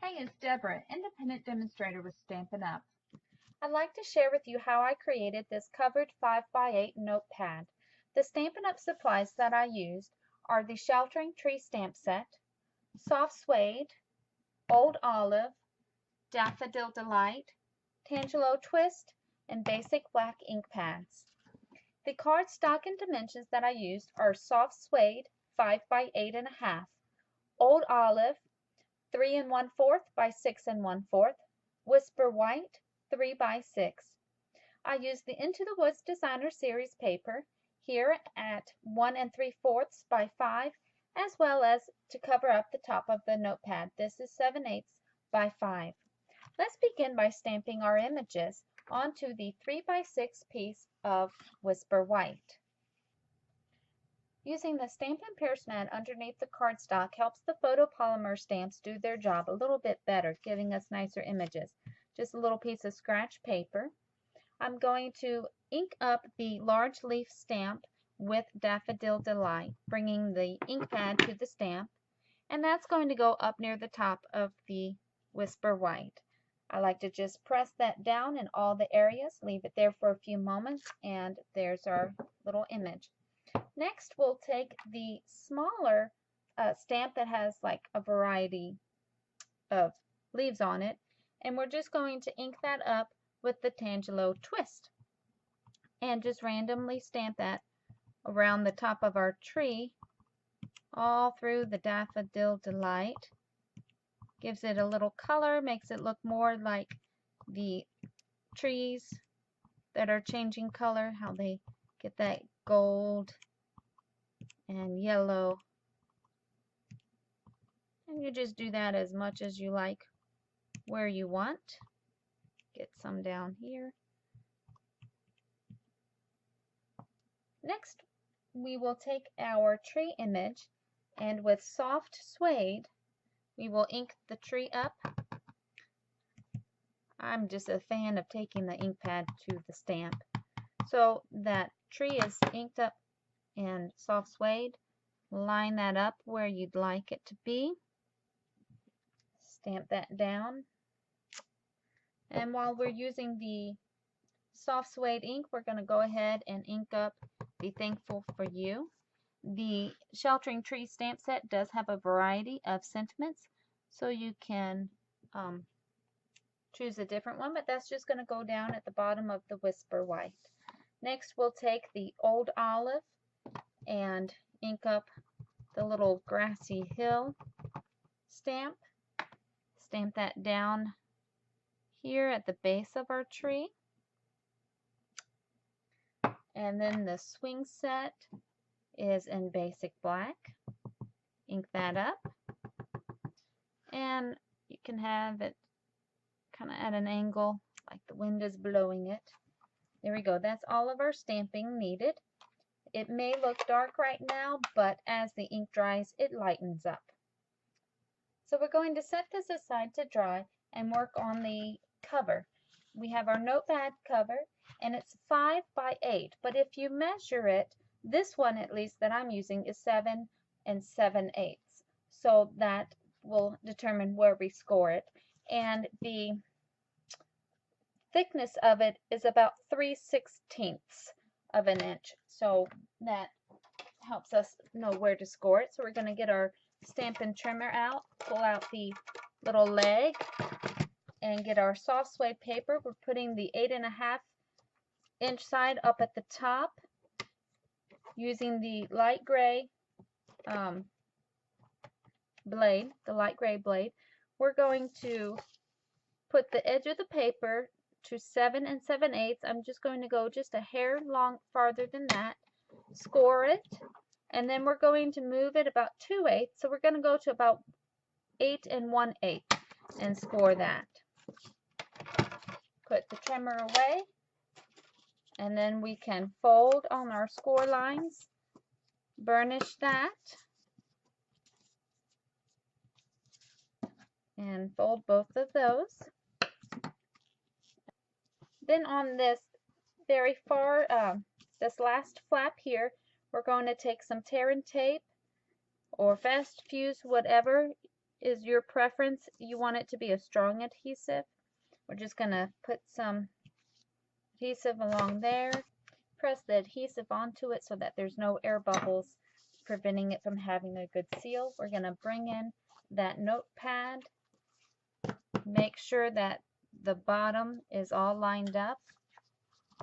Hey, it's Deborah, independent demonstrator with Stampin' Up. I'd like to share with you how I created this covered 5x8 notepad. The Stampin' Up! Supplies that I used are the Sheltering Tree stamp set, Soft Suede, Old Olive, Daffodil Delight, Tangelo Twist, and basic black ink pads. The cardstock and dimensions that I used are Soft Suede 5x8.5, Old Olive 3 1/4 by 6 1/4, Whisper White 3 by 6. I used the Into the Woods Designer Series paper here at 1 3/4 by 5, as well as to cover up the top of the notepad. This is 7/8 by 5. Let's begin by stamping our images onto the 3 by 6 piece of Whisper White. Using the Stampin' Pierce mat underneath the cardstock helps the photopolymer stamps do their job a little bit better, giving us nicer images. Just a little piece of scratch paper. I'm going to ink up the large leaf stamp with Daffodil Delight, bringing the ink pad to the stamp, and that's going to go up near the top of the Whisper White. I like to just press that down in all the areas, leave it there for a few moments, and there's our little image. Next, we'll take the smaller stamp that has like a variety of leaves on it, and we're just going to ink that up with the Tangelo Twist and just randomly stamp that around the top of our tree all through the Daffodil Delight. Gives it a little color, makes it look more like the trees that are changing color, how they get that gold and yellow. And you just do that as much as you like where you want. Get some down here. Next, we will take our tree image, and with Soft Suede, we will ink the tree up. I'm just a fan of taking the ink pad to the stamp. So that tree is inked up in Soft Suede. Line that up where you'd like it to be. Stamp that down. And while we're using the Soft Suede ink, we're going to go ahead and ink up Be Thankful for You. The Sheltering Tree stamp set does have a variety of sentiments, so you can choose a different one, but that's just going to go down at the bottom of the Whisper White. Next, we'll take the Old Olive and ink up the little grassy hill stamp. Stamp that down here at the base of our tree. And then the swing set is in basic black. Ink that up. And you can have it kind of at an angle, like the wind is blowing it. There we go. That's all of our stamping needed. It may look dark right now, but as the ink dries, it lightens up. So we're going to set this aside to dry and work on the cover. We have our notepad cover, and it's 5 by 8, but if you measure it, this one at least that I'm using is 7 7/8. So that will determine where we score it. And the thickness of it is about 3/16 of an inch. So that helps us know where to score it. So we're going to get our Stampin' Trimmer out, pull out the little leg, and get our Soft Suede paper. We're putting the 8.5 inch side up at the top, using the light gray blade, the light gray blade. We're going to put the edge of the paper to 7 7/8. I'm just going to go just a hair long farther than that, score it, and then we're going to move it about 2/8. So we're going to go to about 8 1/8 and score that. Put the trimmer away, and then we can fold on our score lines, burnish that, and fold both of those. Then on this very far, this last flap here, we're going to take some tear and tape or fast fuse, whatever is your preference. You want it to be a strong adhesive. We're just going to put some adhesive along there. Press the adhesive onto it so that there's no air bubbles preventing it from having a good seal. We're going to bring in that notepad. Make sure that the bottom is all lined up.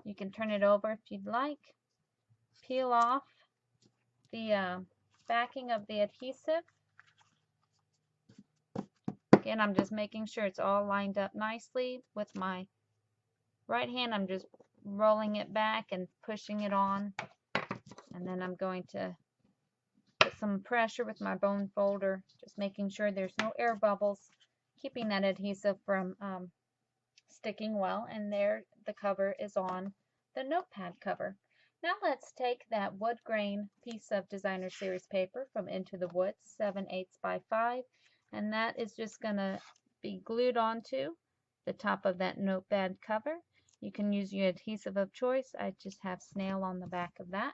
You can turn it over if you'd like. Peel off the backing of the adhesive. Again, I'm just making sure it's all lined up nicely. With my right hand, I'm just rolling it back and pushing it on. And then I'm going to put some pressure with my bone folder, just making sure there's no air bubbles, keeping that adhesive from sticking well. And there the cover is on the notepad cover. Now let's take that wood grain piece of designer series paper from Into the Woods, 7/8 by 5, and that is just going to be glued onto the top of that notepad cover. You can use your adhesive of choice. I just have snail on the back of that.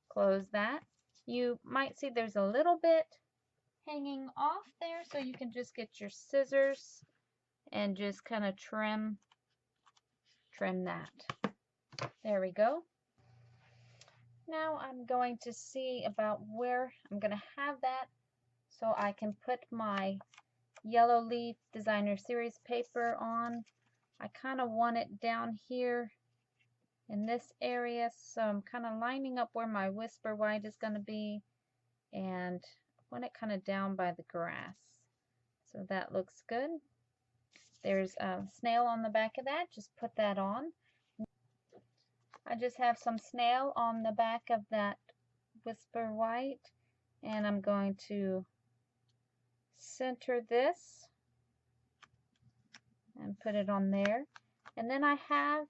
Close that. You might see there's a little bit hanging off there, so you can just get your scissors and just kind of trim that. There we go. Now I'm going to see about where I'm going to have that so I can put my yellow leaf designer series paper on. I kind of want it down here in this area, so I'm kind of lining up where my whisper white is going to be, and I want it kind of down by the grass. So that looks good. There's a snail on the back of that. Just put that on. I just have some snail on the back of that whisper white, and I'm going to center this and put it on there. And then I have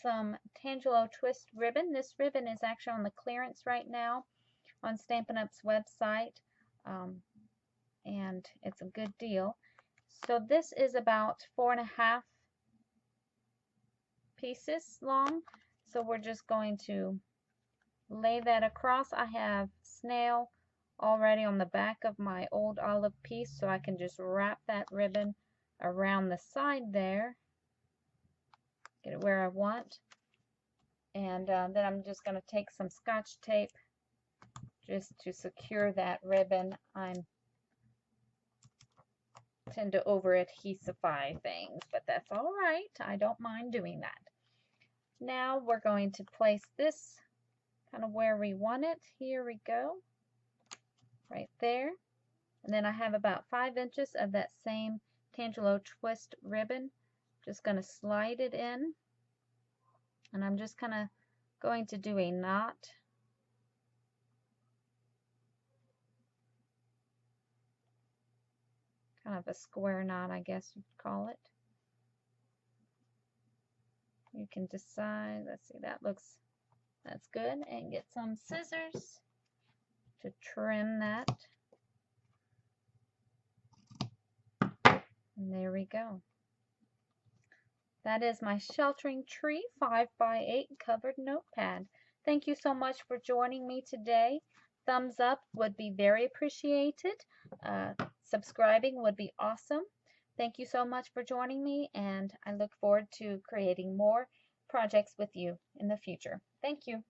some Tangelo twist ribbon. This ribbon is actually on the clearance right now on Stampin' Up's website, and it's a good deal. So this is about 4.5 pieces long. So we're just going to lay that across. I have snail already on the back of my old olive piece, so I can just wrap that ribbon around the side there, get it where I want, and then I'm just going to take some Scotch tape just to secure that ribbon. I tend to over adhesify things, but that's all right. I don't mind doing that. Now we're going to place this kind of where we want it. Here we go, right there. And then I have about 5 inches of that same Tangelo twist ribbon. Just going to slide it in, and I'm just kind of going to do a knot. Kind of a square knot, I guess you'd call it. You can decide. Let's see, that's good. And get some scissors to trim that. And there we go. That is my Sheltering Tree 5x8 covered notepad. Thank you so much for joining me today. Thumbs up would be very appreciated. Subscribing would be awesome. Thank you so much for joining me, and I look forward to creating more projects with you in the future. Thank you.